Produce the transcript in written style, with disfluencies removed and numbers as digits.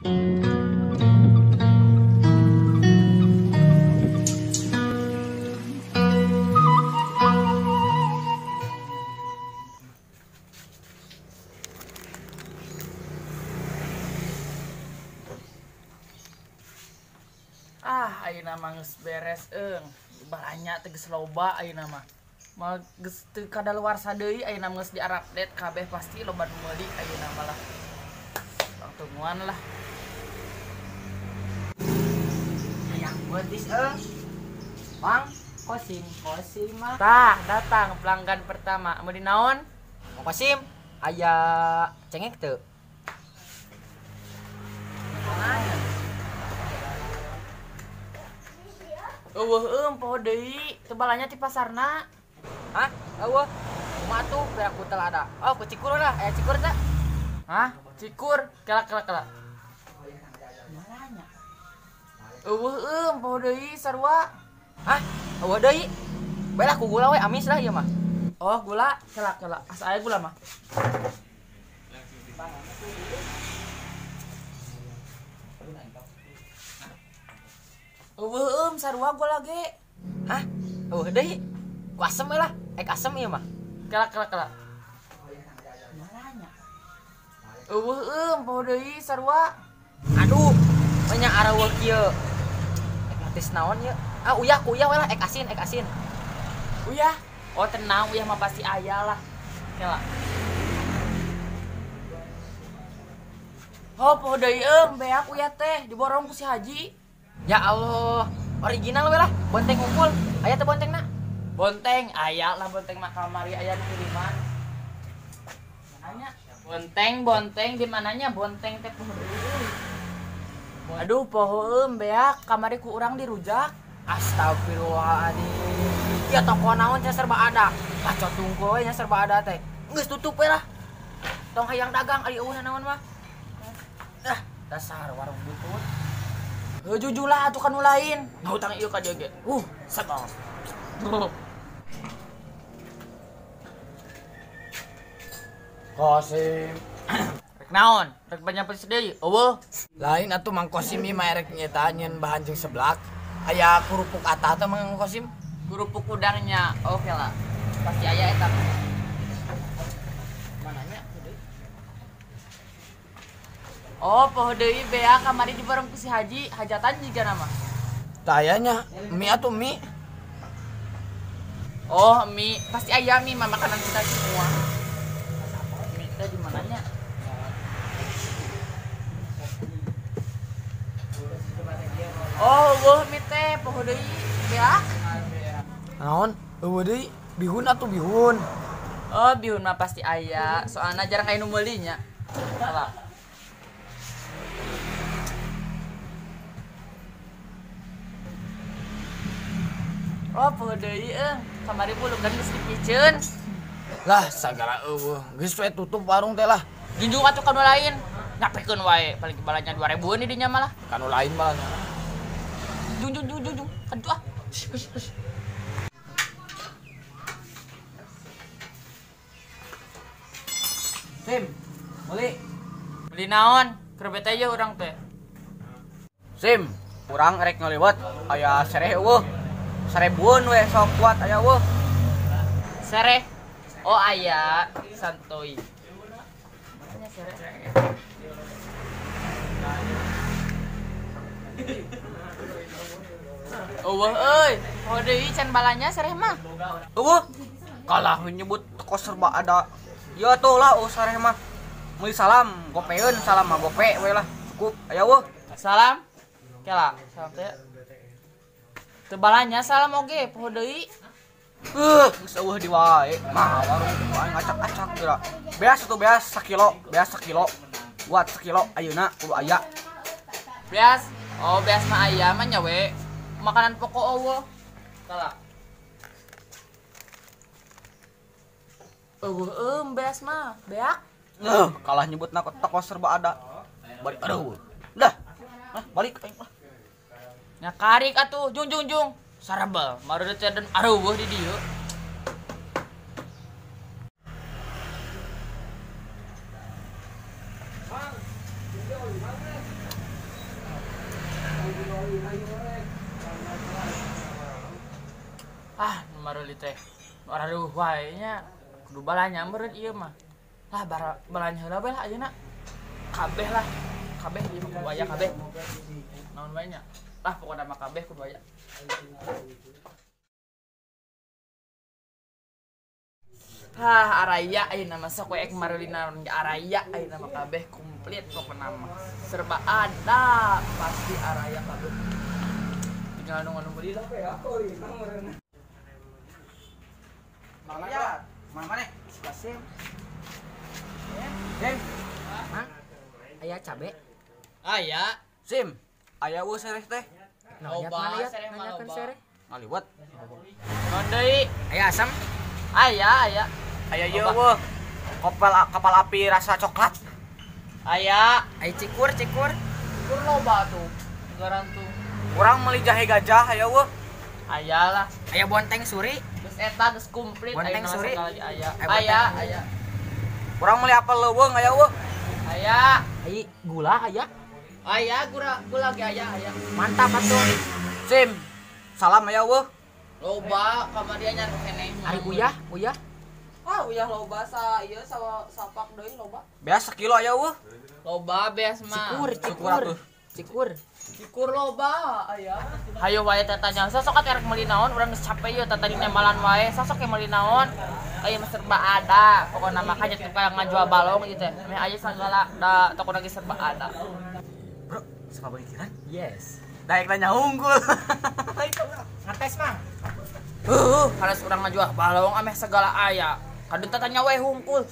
Ayeuna mah geus beres balanya teges loba ayeuna mah. Mal geus teu kadaluarsa deui ayeuna geus diupdate kabeh pasti loba nu meuli ayeuna mah lah. Tungguan lah. Hayang beutis Bang, Kosim mah. Tah, datang pelanggan pertama. Mau dinaon? Bang Kosim, aya cengek teu? Eueuh poho deui, teu balanya ti pasarna. Hah? Eueuh. Kumaha tuh berak butel ada? Oh, ku cikur lah, aya cikur teh. Hah? Cikur, kelak. Malanya. Eueuh poho deui sarua. Hah? Eueuh deui. Bae lah ku gula we amis lah ieu mah. Oh, gula, kelak. Asa aya gula mah. Eueuh sarua gula ge. Hah? Eueuh deui. Ku asem we lah. Asem ieu mah. Kelak. Malanya. Eueuh poho deui sarua. Aduh, banyak araweuh kieu. Matis naon ieu? Ah, uyah we lah, asin. Uyah. Oh, tenang, uyah mah pasti aya lah. Kelak. Oh, poho deui beak uyah teh diborong ku si Haji. Ya Allah, original we lah, bonteng unggul. Aya teh bontengna? Bonteng, aya lah bonteng mah kamari aya nu kiriman. Mananya? Bonteng di mananya bonteng teh poho deui. Aduh, poho beak kamari ku urang dirujak. Astagfirullahaladzim. Ya toko naon nya serba ada. Bacot tungkul we nya serba ada teh. Geus tutup we lah. Tong hayang dagang ari eueuh naon mah. Dasar warung butut. Jujur lah atuh kanu lain. Ngahutang ieu ka dieu ge. Sabal. Kosim. Rek naon? Rek banyak pedes deui. Eueuh. Lain atuh Mang Kosim ieu mah erek nyeta nyeun bahan jeung seblak. Aya kerupuk atah teh Mang Kosim. Kerupuk udangnya. Oke lah. Pasti aya eta. Mananya? Oh, poho deui beak kamari diborong ku si Haji, hajatan jiga nama. Tayanya mie atuh mie. Oh, mie. Pasti aya mie mah makanan kita semua. Mie teh di mananya? Oh, mie teh poho deui beak. Naon? Eueuh deui, bihun atuh bihun. Oh, bihun mah pasti aya. Soalna jarang aya nu meuli nya. Salah. Oh, poho deui kamari bulugan geus dipiceun. Lah sagala eueuh, geus we tutup warung teh lah. Junjung atuh kanu lain. Nyapekeun wae, paling balanya 2000-an di dinya mah lah. Kanu lain malah. Junjung. Kan tuh ah. Sim, meuli. Beli naon? Keur bete aja urang teh. Sim, urang rek ngaliwat aya sereh eueuh. Sarebueun we sok kuat aya eueuh. Sereh. Oh, aya santuy. Makanya sereh. Eueuh euy, poho deui can balanya sereh mah. Eueuh. Kalah nyebut toko serba ada. Ya tuh lah sereh mah. Meuli salam, gopeun salam mah gope we lah. Cukup aya eueuh. Salam. Kela, salam teh. Teu balanya salam oge, poho deui. Geus eueuh di wae. Mah warung wae ngacak-acak kira. Beas atuh beas 1 kilo. Buat 1 kilo ayeuna kudu aya. Beas. Oh, beas mah aya mah nya we. Makanan pokok eueuh. Kala. Beas mah, beak. Kalah nyebutna toko serba ada. Balik aduh. Dah. Balik aing mah. Nya karik atuh, jung. Sarabal, mareudeut teh dan areueuh di dieu. Ah, maruli teh. Aduh wae nya kudu balanya meureun ieu mah. Lah balanya heula bae lah ayeuna. Kabeh lah. Kabeh ieu mah kudu aya kabeh. Naon wae nya. Lah pokona mah kabeh kudu aya. Hah, araya ayeuna mah sok we ek maruli naon araya ayeuna mah kabeh komplit pokona mah. Serba ada, pasti araya kabeh. Tinggal nunggu beli lah ya. Mana ya? Mana? Kasim. Sim. Hah? Aya cabe. Aya. Sim. Aya eueuh sereh teh. Loba, Mana ya? sereh mah Nanyakeun loba. sereh. Ngaliwat. Naon deui? Aya asam. Aya. Aya ieu Loba. eueuh. Kapal api rasa coklat. Aya. Aya cikur. Kur loba tuh. Garan tuh. Urang meuli jahe gajah aya eueuh. Aya lah. Aya bonteng suri. Geus eta geus komplit Bonteng ayeuna suri. sekali aya. Bonteng. Aya. Urang meuli apel leuweung aya eueuh. Aya. Aya gula aya. Aya gula ge aya. Mantap atuh. Sim. Salam aya eueuh. Loba kamari nya keneh. Ari uyah. Ah, uyah loba sa ieu sapak deui loba. Beas sekilo aya eueuh. Loba beas mah. Cikur. Cikur loba aya. Hayu wae teh tanya sosok ka rek meuli naon urang geus capek ieu tadi nemalan wae sosok ke meuli naon. Aya mah serba ada. Pokona makanya tukang ngajual balong ieu teh. Meh aya sagala da toko lagi serba ada. Bro, suka bagiran? Yes. Daek nanya unggul. Ngetes mah. Harus urang ngajual balong ameh segala aya. Kadun tanya wae hungkul.